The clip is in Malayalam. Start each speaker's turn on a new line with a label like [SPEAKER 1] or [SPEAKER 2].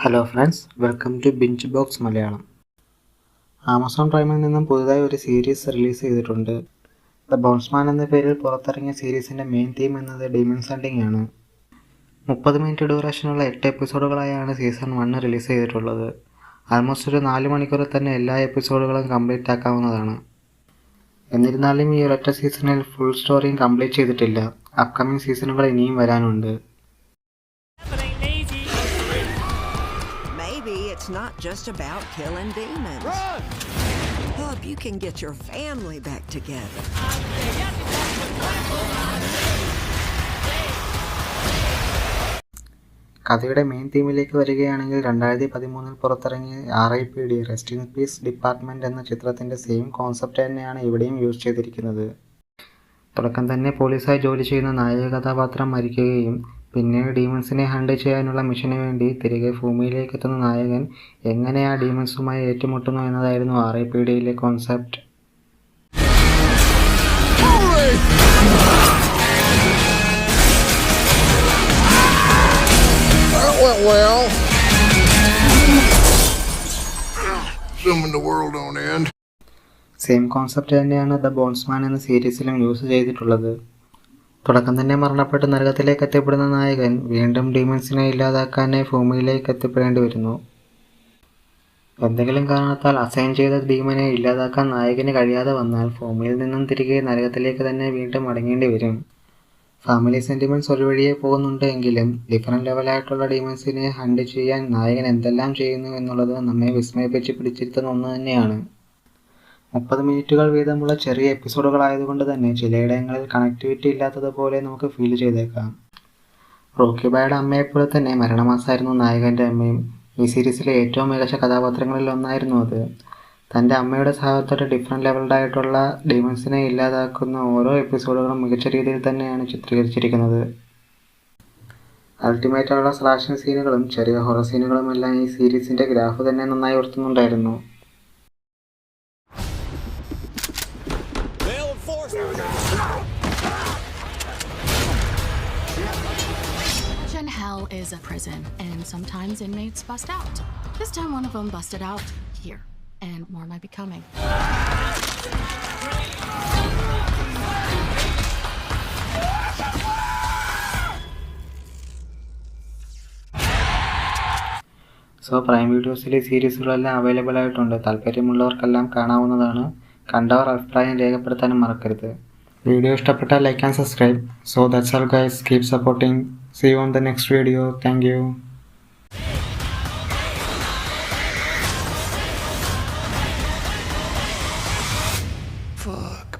[SPEAKER 1] Hello friends, welcome to binge box Malayalam. Amazon പ്രൈമിൽ നിന്നും പുതുതായി ഒരു സീരീസ് റിലീസ് ചെയ്തിട്ടുണ്ട്. ദ ബോൺസ്മാൻ എന്ന പേരിൽ പുറത്തിറങ്ങിയ സീരീസിൻ്റെ മെയിൻ തീം എന്നത് ഡീമൺസ് ഹണ്ടിങ് ആണ്. 30 മിനിറ്റ് ഡ്യൂറേഷനുള്ള 8 എപ്പിസോഡുകളായാണ് സീസൺ 1 റിലീസ് ചെയ്തിട്ടുള്ളത്. ആൾമോസ്റ്റ് ഒരു 4 മണിക്കൂറിൽ തന്നെ എല്ലാ എപ്പിസോഡുകളും കംപ്ലീറ്റ് ആക്കാവുന്നതാണ്. എന്നിരുന്നാലും ഈ ഒരൊറ്റ സീസണിൽ ഫുൾ സ്റ്റോറിയും കംപ്ലീറ്റ് ചെയ്തിട്ടില്ല. അപ്കമിങ് സീസണുകൾ ഇനിയും വരാനുണ്ട്.
[SPEAKER 2] It's not just about killing demons. Run! Hope you can get your family back together.
[SPEAKER 1] കഥയുടെ മെയിൻ തീമിലേക്ക് വരികയാണെങ്കിൽ 2013 പുറത്തിറങ്ങിയ RIPD rest in peace department എന്ന ചിത്രത്തിൻ്റെ സെയിം കോൺസെപ്റ്റ് തന്നെയാണ് ഇവിടെയും യൂസ് ചെയ്തിരിക്കുന്നത്. തുടക്കം തന്നെ പോലീസായി ജോലി ചെയ്യുന്ന നായക കഥാപാത്രം മരിക്കുകയും പിന്നീട് ഡീമൺസിനെ ഹണ്ട് ചെയ്യാനുള്ള മിഷന് വേണ്ടി തിരികെ ഭൂമിയിലേക്ക് എത്തുന്ന നായകൻ എങ്ങനെ ആ ഡീമൺസുമായി ഏറ്റുമുട്ടുന്നു എന്നതായിരുന്നു RIPDയിലെ കോൺസെപ്റ്റ്. സെയിം കോൺസെപ്റ്റ് തന്നെയാണ് ദ ബോൺസ്മാൻ എന്ന സീരീസിലും യൂസ് ചെയ്തിട്ടുള്ളത്. തുടക്കം തന്നെ മരണപ്പെട്ട് നരകത്തിലേക്ക് എത്തിപ്പെടുന്ന നായകൻ വീണ്ടും ഡീമൺസിനെ ഇല്ലാതാക്കാനായി ഭൂമിയിലേക്ക് എത്തിപ്പെടേണ്ടി വരുന്നു. എന്തെങ്കിലും കാരണത്താൽ അസൈൻ ചെയ്ത ഡീമനെ ഇല്ലാതാക്കാൻ നായകന് കഴിയാതെ വന്നാൽ ഭൂമിയിൽ നിന്നും തിരികെ നരകത്തിലേക്ക് തന്നെ വീണ്ടും മടങ്ങേണ്ടി വരും. ഫാമിലി സെൻറ്റിമെൻറ്റ്സ് ഒരു വഴിയെ പോകുന്നുണ്ട് എങ്കിലും ഡിഫറൻറ്റ് ലെവലായിട്ടുള്ള ഡീമൺസിനെ ഹണ്ട് ചെയ്യാൻ നായകൻ എന്തെല്ലാം ചെയ്യുന്നു എന്നുള്ളത് നമ്മെ വിസ്മയിപ്പിച്ച് പിടിച്ചിരുത്തുന്ന ഒന്ന് തന്നെയാണ്. 30 മിനിറ്റുകൾ വീതമുള്ള ചെറിയ എപ്പിസോഡുകളായതുകൊണ്ട് തന്നെ ചിലയിടങ്ങളിൽ കണക്ടിവിറ്റി ഇല്ലാത്തതുപോലെ നമുക്ക് ഫീൽ ചെയ്തേക്കാം. റോക്കി ബായുടെ അമ്മയെപ്പോലെ തന്നെ മരണമാസമായിരുന്നു നായകൻ്റെ അമ്മയും. ഈ സീരീസിലെ ഏറ്റവും മികച്ച കഥാപാത്രങ്ങളിൽ ഒന്നായിരുന്നു അത്. തൻ്റെ അമ്മയുടെ സഹായത്തോടെ ഡിഫറെൻറ്റ് ലെവൽഡായിട്ടുള്ള ഡീമൺസിനെ ഇല്ലാതാക്കുന്ന ഓരോ എപ്പിസോഡുകളും മികച്ച രീതിയിൽ തന്നെയാണ് ചിത്രീകരിച്ചിരിക്കുന്നത്. അൾട്ടിമേറ്റായുള്ള സ്ലാഷിംഗ് സീനുകളും ചെറിയ ഹൊറർ സീനുകളുമെല്ലാം ഈ സീരീസിൻ്റെ ഗ്രാഫ് തന്നെ നന്നായി ഉയർത്തുന്നുണ്ടായിരുന്നു.
[SPEAKER 3] Hell is a prison, and sometimes inmates bust out. This time one of them busted out here, and more might be coming.
[SPEAKER 1] Prime വീഡിയോസിൽ ഈ സീരീസുകളെല്ലാം അവൈലബിൾ ആയിട്ടുണ്ട്. താല്പര്യമുള്ളവർക്കെല്ലാം കാണാവുന്നതാണ്. കണ്ടവർ അഭിപ്രായം രേഖപ്പെടുത്താനും മറക്കരുത്. വീഡിയോ ഇഷ്ടപ്പെട്ടാൽ like and subscribe. So that's all guys, keep supporting. See you on the next video. Thank you.
[SPEAKER 4] Fuck.